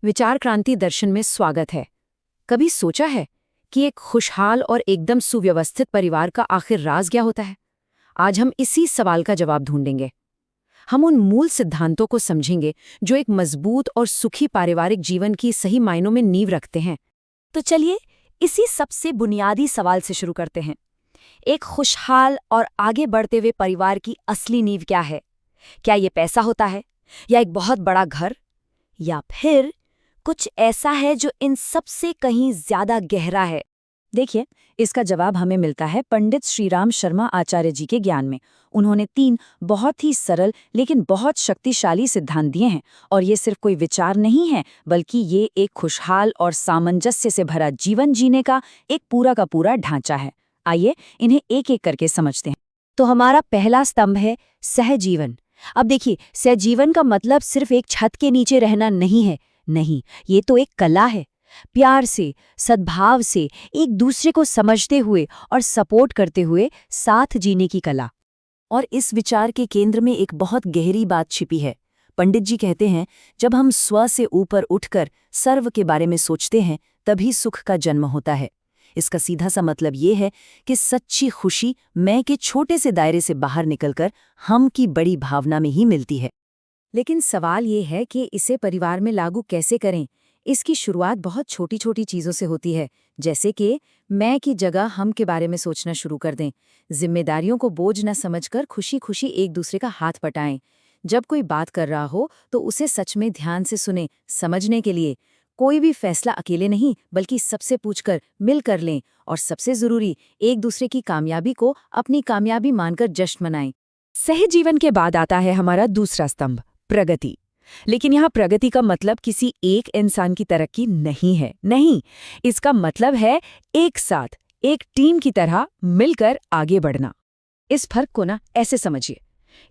विचार क्रांति दर्शन में स्वागत है। कभी सोचा है कि एक खुशहाल और एकदम सुव्यवस्थित परिवार का आखिर राज क्या होता है? आज हम इसी सवाल का जवाब ढूंढेंगे। हम उन मूल सिद्धांतों को समझेंगे जो एक मजबूत और सुखी पारिवारिक जीवन की सही मायनों में नींव रखते हैं। तो चलिए इसी सबसे बुनियादी सवाल से शुरू करते हैं। एक खुशहाल और आगे बढ़ते हुए परिवार की असली नींव क्या है? क्या ये पैसा होता है, या एक बहुत बड़ा घर, या फिर कुछ ऐसा है जो इन सब से कहीं ज्यादा गहरा है? देखिए, इसका जवाब हमें मिलता है पंडित श्रीराम शर्मा आचार्य जी के ज्ञान में। उन्होंने 3 बहुत ही सरल लेकिन बहुत शक्तिशाली सिद्धांत दिए हैं, और ये सिर्फ कोई विचार नहीं है, बल्कि ये एक खुशहाल और सामंजस्य से भरा जीवन जीने का एक पूरा का पूरा ढांचा है। आइए इन्हें एक एक करके समझते हैं। तो हमारा पहला स्तंभ है सहजीवन। अब देखिए, सहजीवन का मतलब सिर्फ एक छत के नीचे रहना नहीं है। नहीं, ये तो एक कला है। प्यार से, सद्भाव से, एक दूसरे को समझते हुए और सपोर्ट करते हुए साथ जीने की कला। और इस विचार के केंद्र में एक बहुत गहरी बात छिपी है। पंडित जी कहते हैं, जब हम स्व से ऊपर उठकर सर्व के बारे में सोचते हैं, तभी सुख का जन्म होता है। इसका सीधा सा मतलब ये है कि सच्ची खुशी मैं के छोटे से दायरे से बाहर निकलकर हम की बड़ी भावना में ही मिलती है। लेकिन सवाल ये है कि इसे परिवार में लागू कैसे करें। इसकी शुरुआत बहुत छोटी छोटी चीज़ों से होती है, जैसे कि मैं की जगह हम के बारे में सोचना शुरू कर दें। जिम्मेदारियों को बोझ न समझकर खुशी खुशी एक दूसरे का हाथ बटाएं। जब कोई बात कर रहा हो तो उसे सच में ध्यान से सुने, समझने के लिए। कोई भी फैसला अकेले नहीं, बल्कि सबसे पूछकर मिल कर लें। और सबसे ज़रूरी, एक दूसरे की कामयाबी को अपनी कामयाबी मानकर जश्न मनाएं। सहजीवन के बाद आता है हमारा दूसरा स्तंभ, प्रगति। लेकिन यहाँ प्रगति का मतलब किसी एक इंसान की तरक्की नहीं है। नहीं, इसका मतलब है एक साथ, एक टीम की तरह मिलकर आगे बढ़ना। इस फर्क को ना ऐसे समझिए।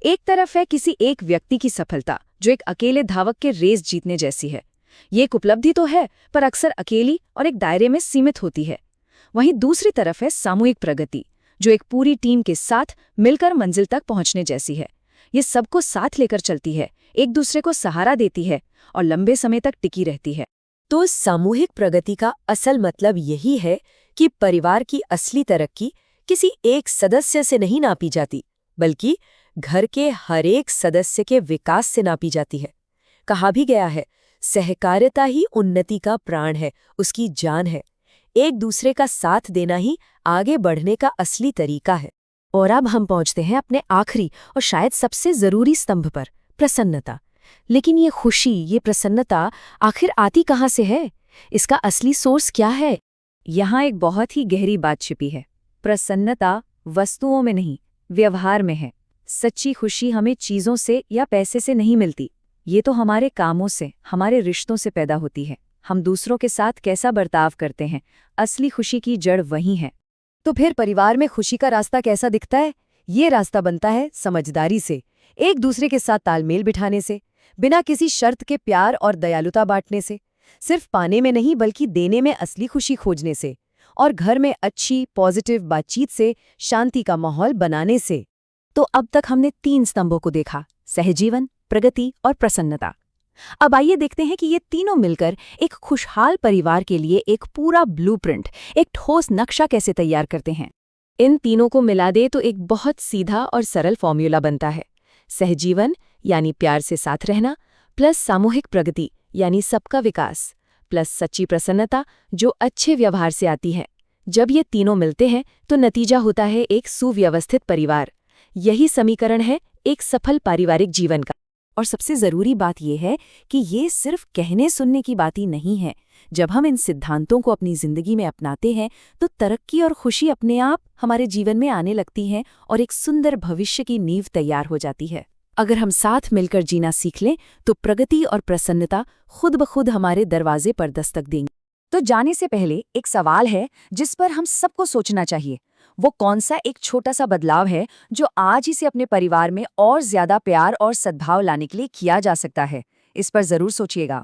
एक तरफ है किसी एक व्यक्ति की सफलता, जो एक अकेले धावक के रेस जीतने जैसी है। ये एक उपलब्धि तो है, पर अक्सर अकेली और एक दायरे में सीमित होती है। वहीं दूसरी तरफ है सामूहिक प्रगति, जो एक पूरी टीम के साथ मिलकर मंजिल तक पहुंचने जैसी है। ये सबको साथ लेकर चलती है, एक दूसरे को सहारा देती है और लंबे समय तक टिकी रहती है। तो सामूहिक प्रगति का असल मतलब यही है कि परिवार की असली तरक्की किसी एक सदस्य से नहीं नापी जाती, बल्कि घर के हर एक सदस्य के विकास से नापी जाती है। कहा भी गया है, सहकारिता ही उन्नति का प्राण है, उसकी जान है। एक दूसरे का साथ देना ही आगे बढ़ने का असली तरीका है। और अब हम पहुंचते हैं अपने आखिरी और शायद सबसे जरूरी स्तंभ पर, प्रसन्नता। लेकिन ये खुशी, ये प्रसन्नता आखिर आती कहाँ से है? इसका असली सोर्स क्या है? यहाँ एक बहुत ही गहरी बात छिपी है। प्रसन्नता वस्तुओं में नहीं, व्यवहार में है। सच्ची खुशी हमें चीज़ों से या पैसे से नहीं मिलती। ये तो हमारे कामों से, हमारे रिश्तों से पैदा होती है। हम दूसरों के साथ कैसा बर्ताव करते हैं, असली खुशी की जड़ वही है। तो फिर परिवार में खुशी का रास्ता कैसा दिखता है? ये रास्ता बनता है समझदारी से, एक दूसरे के साथ तालमेल बिठाने से, बिना किसी शर्त के प्यार और दयालुता बांटने से, सिर्फ पाने में नहीं बल्कि देने में असली खुशी खोजने से, और घर में अच्छी पॉजिटिव बातचीत से शांति का माहौल बनाने से। तो अब तक हमने 3 स्तंभों को देखा, सहजीवन, प्रगति और प्रसन्नता। अब आइए देखते हैं कि ये तीनों मिलकर एक खुशहाल परिवार के लिए एक पूरा ब्लूप्रिंट, एक ठोस नक्शा कैसे तैयार करते हैं। इन तीनों को मिला दे तो एक बहुत सीधा और सरल फॉर्मूला बनता है। सहजीवन यानी प्यार से साथ रहना, प्लस सामूहिक प्रगति यानी सबका विकास, प्लस सच्ची प्रसन्नता जो अच्छे व्यवहार से आती है। जब ये तीनों मिलते हैं तो नतीजा होता है एक सुव्यवस्थित परिवार। यही समीकरण है एक सफल पारिवारिक जीवन का। और सबसे ज़रूरी बात यह है कि ये सिर्फ कहने सुनने की बात ही नहीं है। जब हम इन सिद्धांतों को अपनी ज़िंदगी में अपनाते हैं तो तरक्की और खुशी अपने आप हमारे जीवन में आने लगती हैं और एक सुंदर भविष्य की नींव तैयार हो जाती है। अगर हम साथ मिलकर जीना सीख लें तो प्रगति और प्रसन्नता खुद ब खुद हमारे दरवाजे पर दस्तक देंगे। तो जाने से पहले एक सवाल है जिस पर हम सबको सोचना चाहिए। वो कौन सा एक छोटा सा बदलाव है जो आज ही से अपने परिवार में और ज्यादा प्यार और सद्भाव लाने के लिए किया जा सकता है? इस पर जरूर सोचिएगा।